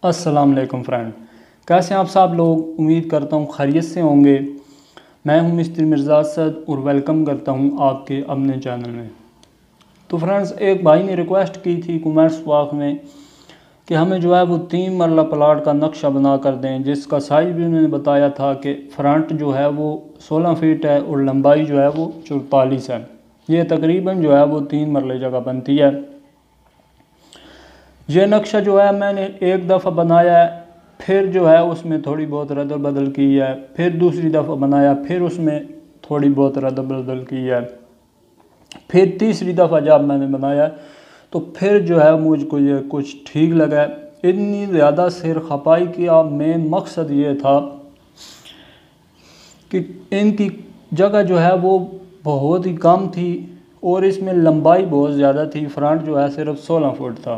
अस्सलाम वालेकुम फ्रेंड, कैसे हैं आप सब लोग। उम्मीद करता हूँ खैरियत से होंगे। मैं हूँ मिस्टर मिर्ज़ा असद और वेलकम करता हूँ आपके अपने चैनल में। तो फ्रेंड्स, एक भाई ने रिक्वेस्ट की थी कमेंट्स बॉक्स में कि हमें जो है वो 3 मरला प्लाट का नक्शा बना कर दें, जिसका साइज़ भी उन्होंने बताया था कि फ्रंट जो है वो 16 फीट है और लंबाई जो है वो 44 है। ये तकरीबन जो है वो 3 मरले जगह बनती है। ये नक्शा जो है मैंने एक दफ़ा बनाया है, फिर जो है उसमें थोड़ी बहुत रद्द बदल की है, फिर दूसरी दफ़ा बनाया, फिर उसमें थोड़ी बहुत रद्द बदल की है, फिर तीसरी दफ़ा जब मैंने बनाया तो फिर जो है मुझको ये कुछ ठीक लगा। इतनी ज़्यादा सिर खपाई का मेन मकसद ये था कि इनकी जगह जो है वो बहुत ही कम थी और इसमें लंबाई बहुत ज़्यादा थी। फ्रंट जो है सिर्फ 16 फुट था।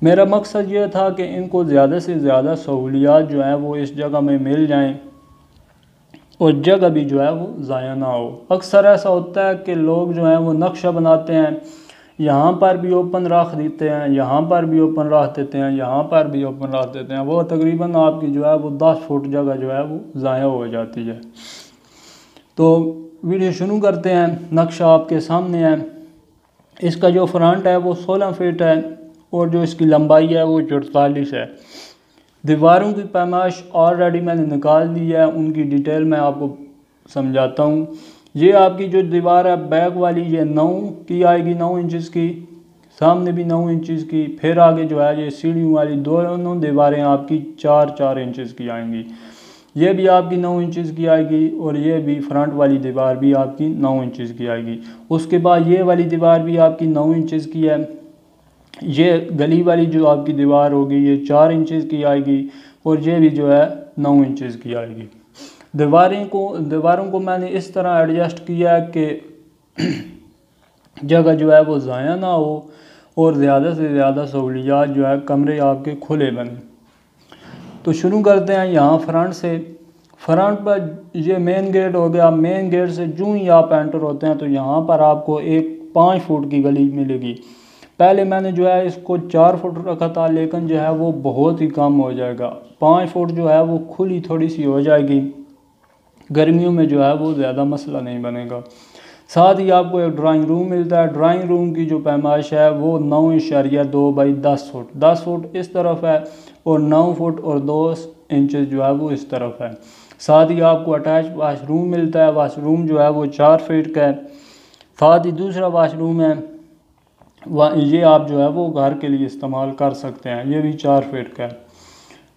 मेरा मकसद ये था कि इनको ज़्यादा से ज़्यादा सहूलियात जो है वो इस जगह में मिल जाएं और जगह भी जो है वो ज़ाया ना हो। अक्सर ऐसा होता है कि लोग जो हैं वो नक्शा बनाते हैं, यहाँ पर भी ओपन रख देते हैं, यहाँ पर भी ओपन रख देते हैं, यहाँ पर भी ओपन रख देते हैं। वो तकरीबन आपकी जो है वो 10 फुट जगह जो है वो ज़ाया हो जाती है। तो वीडियो शुरू करते हैं। नक्शा आपके सामने है। इसका जो फ्रंट है वो 16 फीट है और जो इसकी लंबाई है वो 44 है। दीवारों की पैमाइश ऑलरेडी मैंने निकाल दी है, उनकी डिटेल मैं आपको समझाता हूँ। ये आपकी जो दीवार है बैक वाली, ये 9 की आएगी, 9 इंचज़ की, सामने भी 9 इंचज़ की। फिर आगे जो है ये सीढ़ियों वाली दोनों दीवारें आपकी 4-4 इंचज़ की आएंगी। ये भी आपकी 9 इंचज़ की आएगी और ये भी फ्रंट वाली दीवार भी आपकी 9 इंचज़ की आएगी। उसके बाद ये वाली दीवार भी आपकी 9 इंचज़ की है। ये गली वाली जो आपकी दीवार होगी ये 4 इंचज़ की आएगी और ये भी जो है 9 इंचज़ की आएगी। दीवारों को मैंने इस तरह एडजस्ट किया कि जगह जो है वो ज़ाया ना हो और ज़्यादा से ज़्यादा सहूलियात जो है कमरे आपके खुले बने। तो शुरू करते हैं यहाँ फ्रंट से। फ्रंट पर ये मेन गेट हो गया। मेन गेट से जो ही आप एंटर होते हैं तो यहाँ पर आपको एक 5 फुट की गली मिलेगी। पहले मैंने जो है इसको 4 फुट रखा था, लेकिन जो है वो बहुत ही कम हो जाएगा। 5 फुट जो है वो खुली थोड़ी सी हो जाएगी। गर्मियों में जो है वो ज़्यादा मसला नहीं बनेगा। साथ ही आपको एक ड्राइंग रूम मिलता है। ड्राइंग रूम की जो पैमाइश है वो 9.2 बाई 10 फुट, 10 फुट इस तरफ है और 9 फुट और 2 इंच जो है वो इस तरफ है। साथ ही आपको अटैच वाशरूम मिलता है। वाशरूम जो है वो 4 फीट का है। साथ ही दूसरा वाशरूम है, ये आप जो है वो घर के लिए इस्तेमाल कर सकते हैं। ये भी 4 फीट का है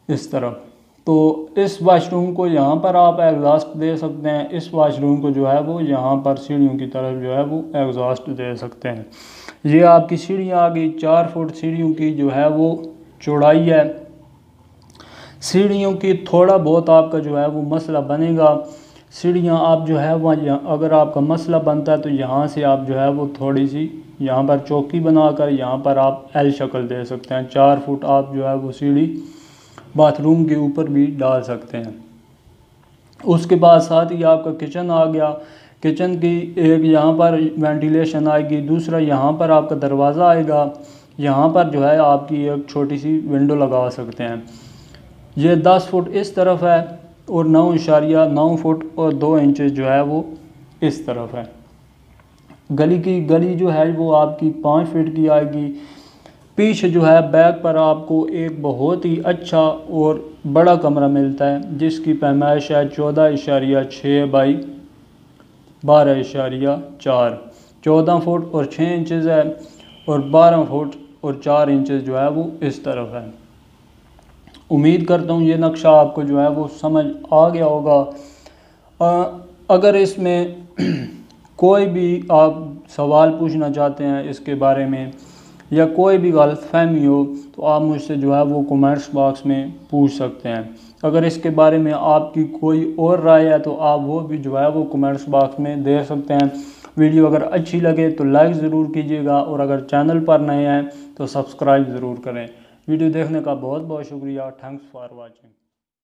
इस तरफ। तो इस वाशरूम को यहाँ पर आप एग्जॉस्ट दे सकते हैं। इस वाशरूम को जो है वो यहाँ पर सीढ़ियों की तरफ जो है वो एग्जॉस्ट दे सकते हैं। ये आपकी सीढ़ियाँ आ गई। 4 फुट सीढ़ियों की जो है वो चौड़ाई है। सीढ़ियों की थोड़ा बहुत आपका जो है वो मसला बनेगा। सीढ़ियाँ आप जो है वह अगर आपका मसला बनता है तो यहाँ से आप जो है वो थोड़ी सी यहाँ पर चौकी बनाकर यहाँ पर आप एल शक्ल दे सकते हैं। 4 फुट आप जो है वो सीढ़ी बाथरूम के ऊपर भी डाल सकते हैं। उसके बाद साथ ही आपका किचन आ गया। किचन की एक यहाँ पर वेंटिलेशन आएगी, दूसरा यहाँ पर आपका दरवाज़ा आएगा। यहाँ पर जो है आपकी एक छोटी सी विंडो लगा सकते हैं। ये 10 फुट इस तरफ है और 9.9 फुट और 2 इंच जो है वो इस तरफ है। गली जो है वो आपकी 5 फीट की आएगी। पीछे जो है बैक पर आपको एक बहुत ही अच्छा और बड़ा कमरा मिलता है, जिसकी पैमाइश है 14.6 बाई 12.4, 14 फुट और 6 इंचज़ है और 12 फुट और 4 इंचज़ जो है वो इस तरफ है। उम्मीद करता हूँ ये नक्शा आपको जो है वो समझ आ गया होगा। अगर इसमें कोई भी आप सवाल पूछना चाहते हैं इसके बारे में या कोई भी गलतफहमी हो तो आप मुझसे जो है वो कमेंट्स बॉक्स में पूछ सकते हैं। अगर इसके बारे में आपकी कोई और राय है तो आप वो भी जो है वो कमेंट्स बॉक्स में दे सकते हैं। वीडियो अगर अच्छी लगे तो लाइक ज़रूर कीजिएगा और अगर चैनल पर नए हैं तो सब्सक्राइब ज़रूर करें। वीडियो देखने का बहुत बहुत शुक्रिया। Thanks for watching.